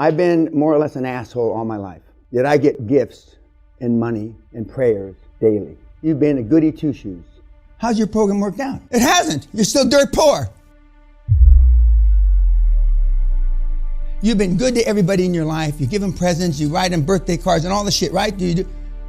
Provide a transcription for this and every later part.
I've been more or less an asshole all my life, yet I get gifts and money and prayers daily. You've been a goody two-shoes. How's your program worked out? It hasn't. You're still dirt poor. You've been good to everybody in your life. You give them presents, you write them birthday cards and all the shit, right?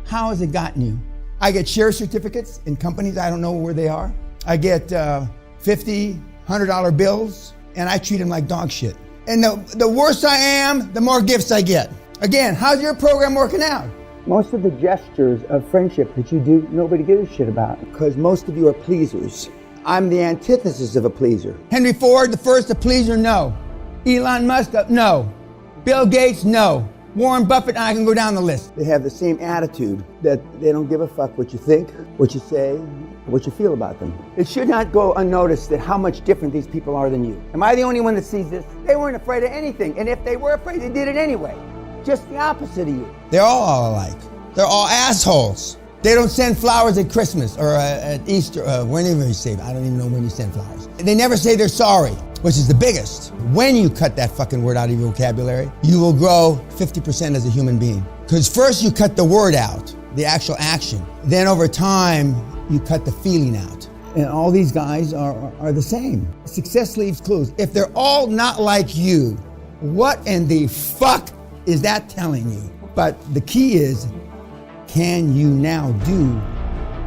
How has it gotten you? I get share certificates in companies, I don't know where they are. I get $50, $100 bills, and I treat them like dog shit. And the worse I am, the more gifts I get. Again, how's your program working out? Most of the gestures of friendship that you do, nobody gives a shit about, because most of you are pleasers. I'm the antithesis of a pleaser. Henry Ford, the first a pleaser, no. Elon Musk, no. Bill Gates, no. Warren Buffett, I can go down the list. They have the same attitude that they don't give a fuck what you think, what you say, what you feel about them. It should not go unnoticed that how much different these people are than you. Am I the only one that sees this? They weren't afraid of anything, and if they were afraid, they did it anyway. Just the opposite of you. They're all alike. They're all assholes. They don't send flowers at Christmas or at Easter, whenever you say, I don't even know when you send flowers. They never say they're sorry, which is the biggest. When you cut that fucking word out of your vocabulary, you will grow 50% as a human being. Because first you cut the word out, the actual action. Then over time, you cut the feeling out. And all these guys are the same. Success leaves clues. If they're all not like you, what in the fuck is that telling you? But the key is, can you now do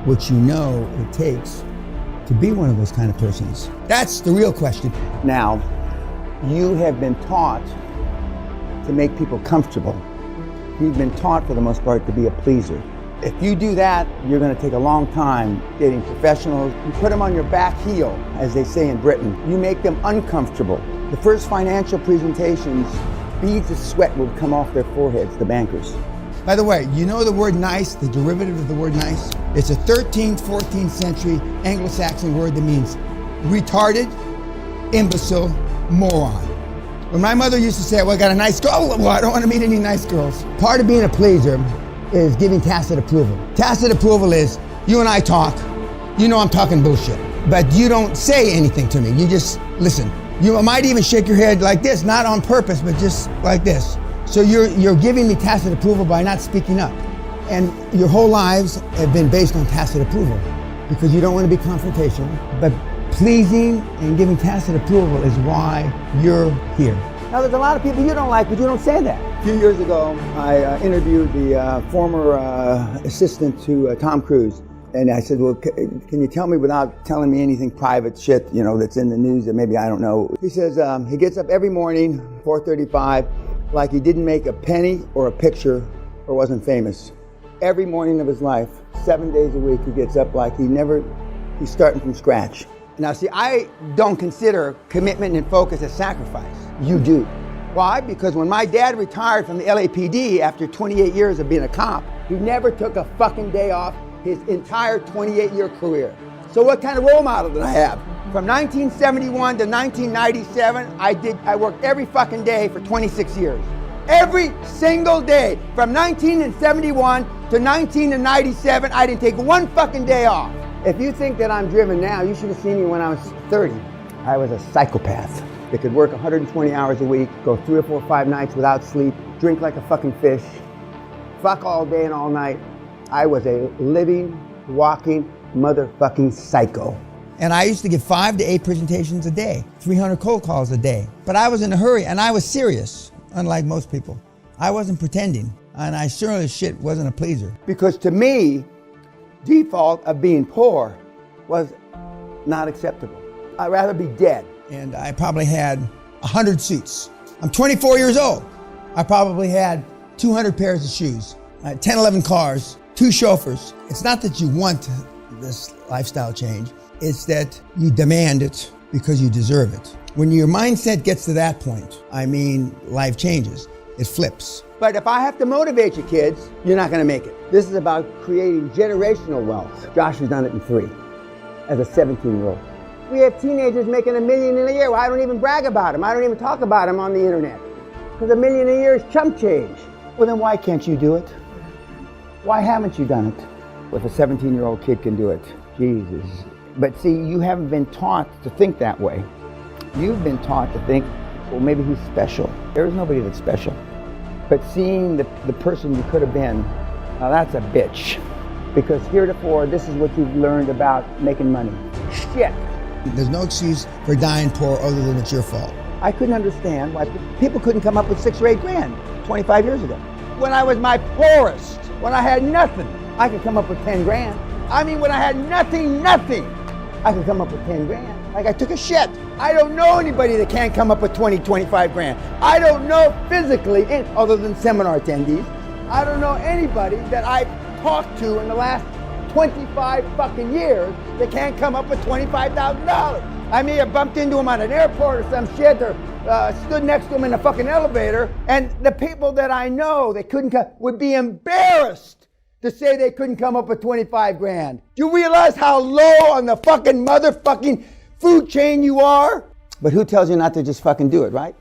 what you know it takes to be one of those kind of persons? That's the real question. Now, you have been taught to make people comfortable. You've been taught, for the most part, to be a pleaser. If you do that, you're going to take a long time getting professionals. You put them on your back heel, as they say in Britain. You make them uncomfortable. The first financial presentations, beads of sweat will come off their foreheads, the bankers. By the way, you know the word nice, the derivative of the word nice? It's a 13th, 14th century Anglo-Saxon word that means retarded, imbecile, moron. When my mother used to say, well, I got a nice girl, well, I don't want to meet any nice girls. Part of being a pleaser is giving tacit approval. Tacit approval is, you and I talk, you know I'm talking bullshit, but you don't say anything to me, you just listen. You might even shake your head like this, not on purpose, but just like this. So you're giving me tacit approval by not speaking up. And your whole lives have been based on tacit approval because you don't want to be confrontational. But pleasing and giving tacit approval is why you're here. Now, there's a lot of people you don't like, but you don't say that. A few years ago, I interviewed the former assistant to Tom Cruise. And I said, well, can you tell me without telling me anything private shit, you know, that's in the news that maybe I don't know? He says he gets up every morning, 4:35, like he didn't make a penny or a picture or wasn't famous. Every morning of his life, 7 days a week, he gets up like he's starting from scratch. Now, see, I don't consider commitment and focus a sacrifice. You do. Why? Because when my dad retired from the LAPD after 28 years of being a cop, he never took a fucking day off his entire 28-year career. So what kind of role model did I have? From 1971 to 1997, I worked every fucking day for 26 years. Every single day. From 1971 to 1997, I didn't take one fucking day off. If you think that I'm driven now, you should have seen me when I was 30. I was a psychopath that could work 120 hours a week, go 3 or 4 or 5 nights without sleep, drink like a fucking fish, fuck all day and all night. I was a living, walking, motherfucking psycho. And I used to give 5 to 8 presentations a day, 300 cold calls a day. But I was in a hurry and I was serious, unlike most people. I wasn't pretending, and I certainly shit wasn't a pleaser. Because to me, default of being poor was not acceptable. I'd rather be dead. And I probably had 100 suits. I'm 24 years old. I probably had 200 pairs of shoes, 10, 11 cars, 2 chauffeurs. It's not that you want this lifestyle change. It's that you demand it because you deserve it. When your mindset gets to that point, I mean, life changes. It flips. But if I have to motivate you kids, you're not gonna make it. This is about creating generational wealth. Josh has done it in 3, as a 17-year-old. We have teenagers making $1 million a year. Well, I don't even brag about them. I don't even talk about them on the internet. Because $1 million a year is chump change. Well, then why can't you do it? Why haven't you done it? If a 17-year-old kid can do it, Jesus. But see, you haven't been taught to think that way. You've been taught to think well, maybe he's special. There is nobody that's special. But seeing the person you could have been, now that's a bitch. Because heretofore, this is what you've learned about making money. Shit. There's no excuse for dying poor other than it's your fault. I couldn't understand why people couldn't come up with 6 or 8 grand 25 years ago. When I was my poorest, when I had nothing, I could come up with 10 grand. I mean, when I had nothing, I could come up with 10 grand. Like I took a shit. I don't know anybody that can't come up with 20, 25 grand. I don't know physically, other than seminar attendees, I don't know anybody that I've talked to in the last 25 fucking years that can't come up with $25,000. I may have bumped into him on an airport or some shit, or stood next to him in a fucking elevator, and the people that I know that couldn't come would be embarrassed to say they couldn't come up with 25 grand. Do you realize how low on the fucking motherfucking food chain you are? But who tells you not to just fucking do it, right?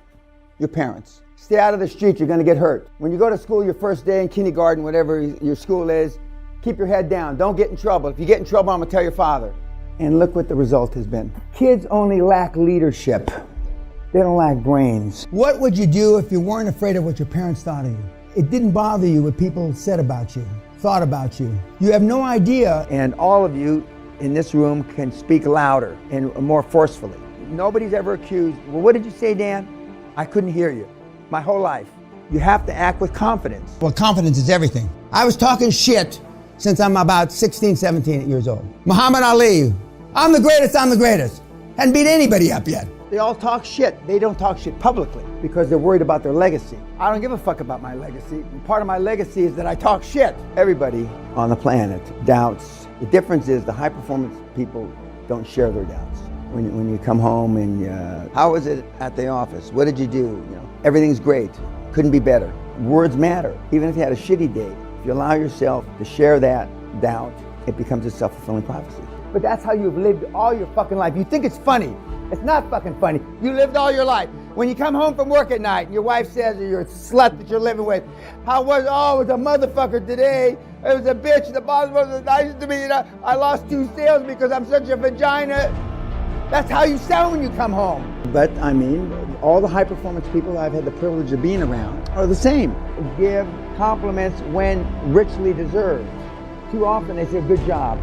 Your parents. Stay out of the street, you're gonna get hurt. When you go to school your first day in kindergarten, whatever your school is, keep your head down, don't get in trouble. If you get in trouble, I'm gonna tell your father. And look what the result has been. Kids only lack leadership. They don't lack brains. What would you do if you weren't afraid of what your parents thought of you? It didn't bother you what people said about you, thought about you. You have no idea. And all of you in this room can speak louder and more forcefully. Nobody's ever accused, well, what did you say, Dan? I couldn't hear you. My whole life. You have to act with confidence. Well, confidence is everything. I was talking shit since I'm about 16, 17 years old. Muhammad Ali, I'm the greatest. Hadn't beat anybody up yet. They all talk shit. They don't talk shit publicly because they're worried about their legacy. I don't give a fuck about my legacy. Part of my legacy is that I talk shit. Everybody on the planet doubts. The difference is the high performance people don't share their doubts. When you come home and how was it at the office? What did you do? You know, everything's great. Couldn't be better. Words matter. Even if you had a shitty day, if you allow yourself to share that doubt, it becomes a self-fulfilling prophecy. But that's how you've lived all your fucking life. You think it's funny. It's not fucking funny. You lived all your life. When you come home from work at night and your wife says, or your slut that you're living with, how was, oh, it was a motherfucker today. It was a bitch. The boss wasn't nice to me. I lost 2 sales because I'm such a vagina. That's how you sound when you come home. But I mean, all the high performance people I've had the privilege of being around are the same. Give compliments when richly deserved. Too often they say, good job.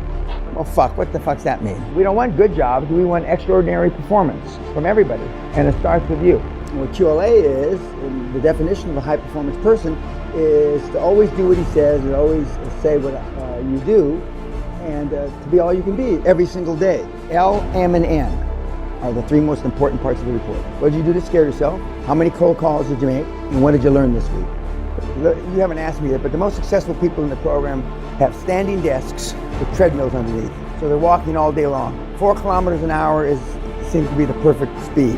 Well, fuck, what the fuck's that mean? We don't want good jobs, we want extraordinary performance from everybody. And it starts with you. And what QLA is, the definition of a high performance person, is to always do what he says and always say what you do, and to be all you can be every single day. L, M, and N are the 3 most important parts of the report. What did you do to scare yourself? How many cold calls did you make? And what did you learn this week? You haven't asked me yet, but the most successful people in the program have standing desks with treadmills underneath. So they're walking all day long. 4 kilometers an hour seems to be the perfect speed.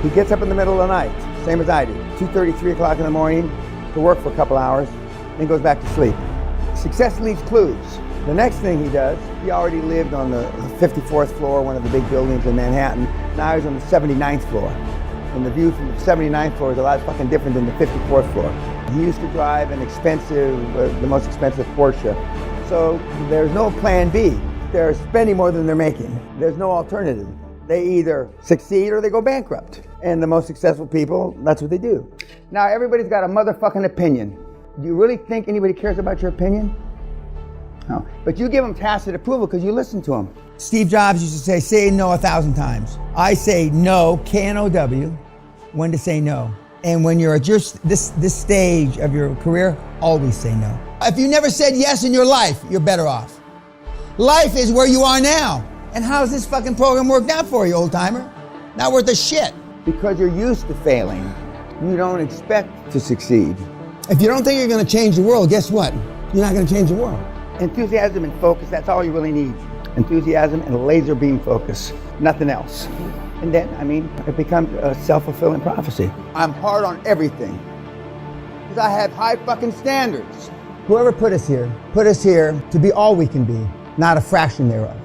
He gets up in the middle of the night, same as I do. 2:30, 3 o'clock in the morning to work for a couple hours, then goes back to sleep. Success leaves clues. The next thing he does, he already lived on the 54th floor, one of the big buildings in Manhattan. Now he's on the 79th floor. And the view from the 79th floor is a lot fucking different than the 54th floor. He used to drive an expensive, the most expensive Porsche. So there's no plan B. They're spending more than they're making. There's no alternative. They either succeed or they go bankrupt. And the most successful people, that's what they do. Now everybody's got a motherfucking opinion. Do you really think anybody cares about your opinion? No. But you give them tacit approval because you listen to them. Steve Jobs used to say no 1,000 times. I say no, K-N-O-W, when to say no. And when you're at this stage of your career, always say no. If you never said yes in your life, you're better off. Life is where you are now. And how's this fucking program worked out for you, old timer? Not worth a shit. Because you're used to failing. You don't expect to succeed. If you don't think you're going to change the world, guess what? You're not going to change the world. Enthusiasm and focus, that's all you really need. Enthusiasm and laser beam focus, nothing else. And then, it becomes a self-fulfilling prophecy. I'm hard on everything because I have high fucking standards. Whoever put us here to be all we can be, not a fraction thereof.